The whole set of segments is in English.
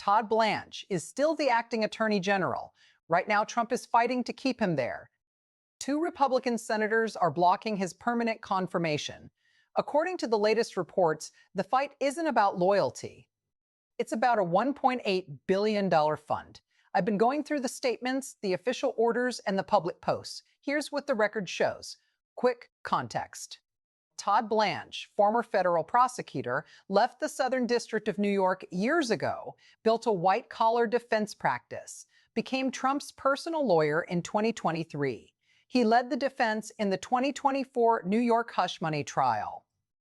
Todd Blanche, is still the acting attorney general. Right now, Trump is fighting to keep him there. Two Republican senators are blocking his permanent confirmation. According to the latest reports, the fight isn't about loyalty. It's about a $1.8 billion fund. I've been going through the statements, the official orders, and the public posts. Here's what the record shows. Quick context. Todd Blanche, former federal prosecutor, left the Southern District of New York years ago, built a white-collar defense practice, became Trump's personal lawyer in 2023. He led the defense in the 2024 New York hush money trial.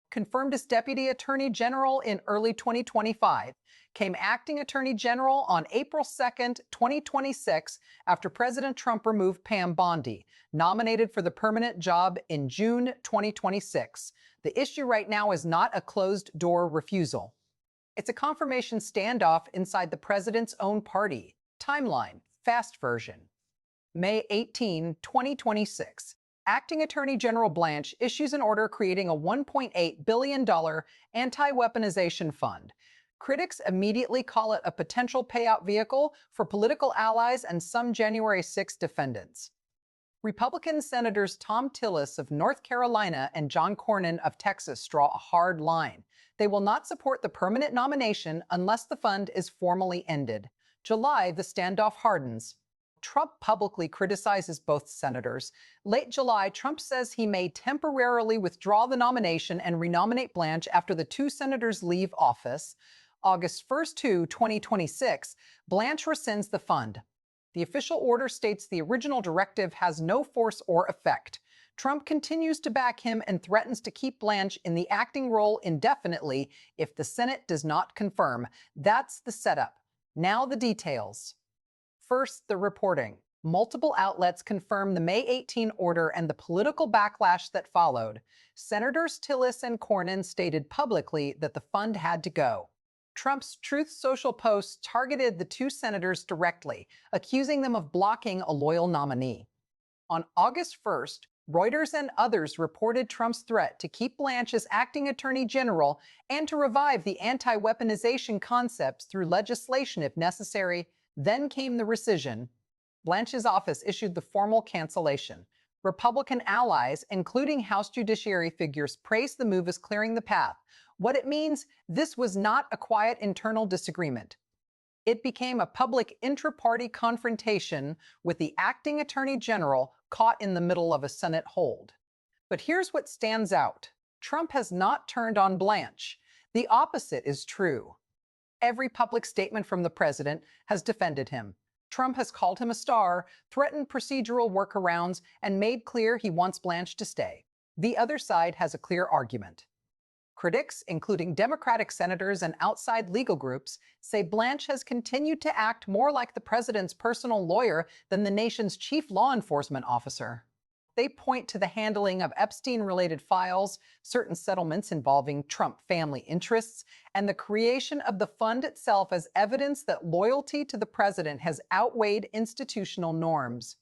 Confirmed as Deputy Attorney General in early 2025, came Acting Attorney General on April 2, 2026, after President Trump removed Pam Bondi, nominated for the permanent job in June 2026. The issue right now is not a closed-door refusal. It's a confirmation standoff inside the president's own party. Timeline, fast version. May 18, 2026. Acting Attorney General Blanche issues an order creating a $1.8 billion anti-weaponization fund. Critics immediately call it a potential payout vehicle for political allies and some January 6 defendants. Republican Senators Thom Tillis of North Carolina and John Cornyn of Texas draw a hard line. They will not support the permanent nomination unless the fund is formally ended. July, the standoff hardens. Trump publicly criticizes both senators. Late July, Trump says he may temporarily withdraw the nomination and renominate Blanche after the two senators leave office. August 1, 2026, Blanche rescinds the fund. The official order states the original directive has no force or effect. Trump continues to back him and threatens to keep Blanche in the acting role indefinitely if the Senate does not confirm. That's the setup. Now the details. First, the reporting. Multiple outlets confirm the May 18 order and the political backlash that followed. Senators Tillis and Cornyn stated publicly that the fund had to go. Trump's Truth Social post targeted the two senators directly, accusing them of blocking a loyal nominee. On August 1st, Reuters and others reported Trump's threat to keep Blanche as acting attorney general and to revive the anti-weaponization concepts through legislation if necessary. Then came the rescission. Blanche's office issued the formal cancellation. Republican allies, including House Judiciary figures, praised the move as clearing the path. What it means, this was not a quiet internal disagreement. It became a public intra-party confrontation with the acting attorney general caught in the middle of a Senate hold. But here's what stands out. Trump has not turned on Blanche. The opposite is true. Every public statement from the president has defended him. Trump has called him a star, threatened procedural workarounds, and made clear he wants Blanche to stay. The other side has a clear argument. Critics, including Democratic senators and outside legal groups, say Blanche has continued to act more like the president's personal lawyer than the nation's chief law enforcement officer. They point to the handling of Epstein-related files, certain settlements involving Trump family interests, and the creation of the fund itself as evidence that loyalty to the president has outweighed institutional norms.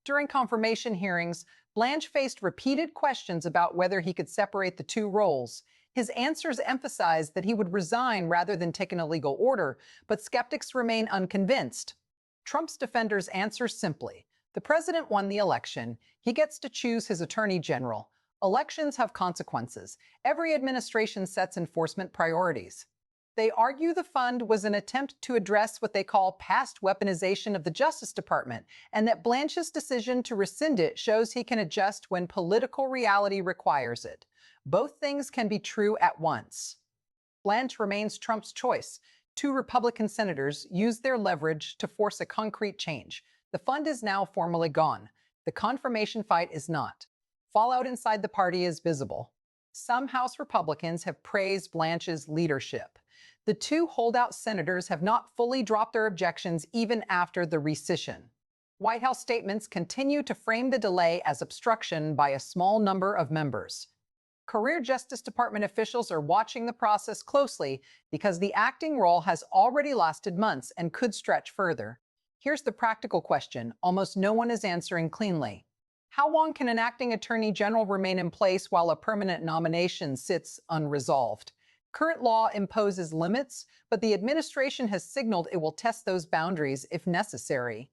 During confirmation hearings, Blanche faced repeated questions about whether he could separate the two roles. His answers emphasized that he would resign rather than take an illegal order, but skeptics remain unconvinced. Trump's defenders answer simply. The president won the election. He gets to choose his attorney general. Elections have consequences. Every administration sets enforcement priorities. They argue the fund was an attempt to address what they call past weaponization of the Justice Department, and that Blanche's decision to rescind it shows he can adjust when political reality requires it. Both things can be true at once. Blanche remains Trump's choice. Two Republican senators used their leverage to force a concrete change. The fund is now formally gone. The confirmation fight is not. Fallout inside the party is visible. Some House Republicans have praised Blanche's leadership. The two holdout senators have not fully dropped their objections even after the rescission. White House statements continue to frame the delay as obstruction by a small number of members. Career Justice Department officials are watching the process closely because the acting role has already lasted months and could stretch further. Here's the practical question almost no one is answering cleanly. How long can an acting attorney general remain in place while a permanent nomination sits unresolved? Current law imposes limits, but the administration has signaled it will test those boundaries if necessary.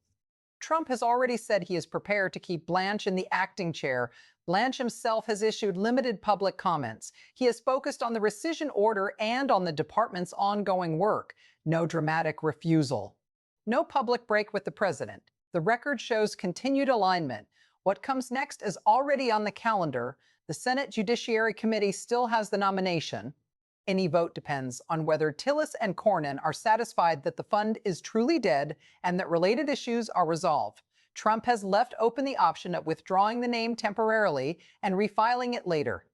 Trump has already said he is prepared to keep Blanche in the acting chair. Blanche himself has issued limited public comments. He has focused on the rescission order and on the department's ongoing work. No dramatic refusal. No public break with the president. The record shows continued alignment. What comes next is already on the calendar. The Senate Judiciary Committee still has the nomination. Any vote depends on whether Tillis and Cornyn are satisfied that the fund is truly dead and that related issues are resolved. Trump has left open the option of withdrawing the name temporarily and refiling it later.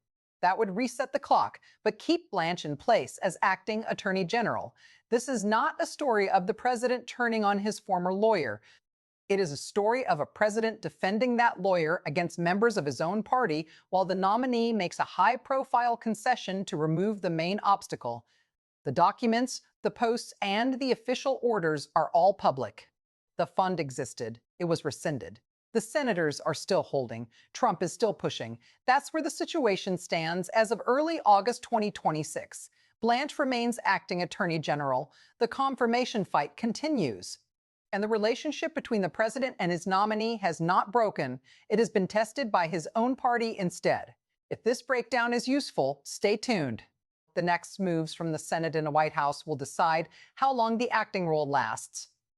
That would reset the clock, but keep Blanche in place as acting Attorney General. This is not a story of the president turning on his former lawyer. It is a story of a president defending that lawyer against members of his own party while the nominee makes a high-profile concession to remove the main obstacle. The documents, the posts, and the official orders are all public. The fund existed. It was rescinded. The senators are still holding. Trump is still pushing. That's where the situation stands as of early August 2026. Blanche remains acting Attorney General. The confirmation fight continues. And the relationship between the president and his nominee has not broken. It has been tested by his own party instead. If this breakdown is useful, stay tuned. The next moves from the Senate and the White House will decide how long the acting role lasts.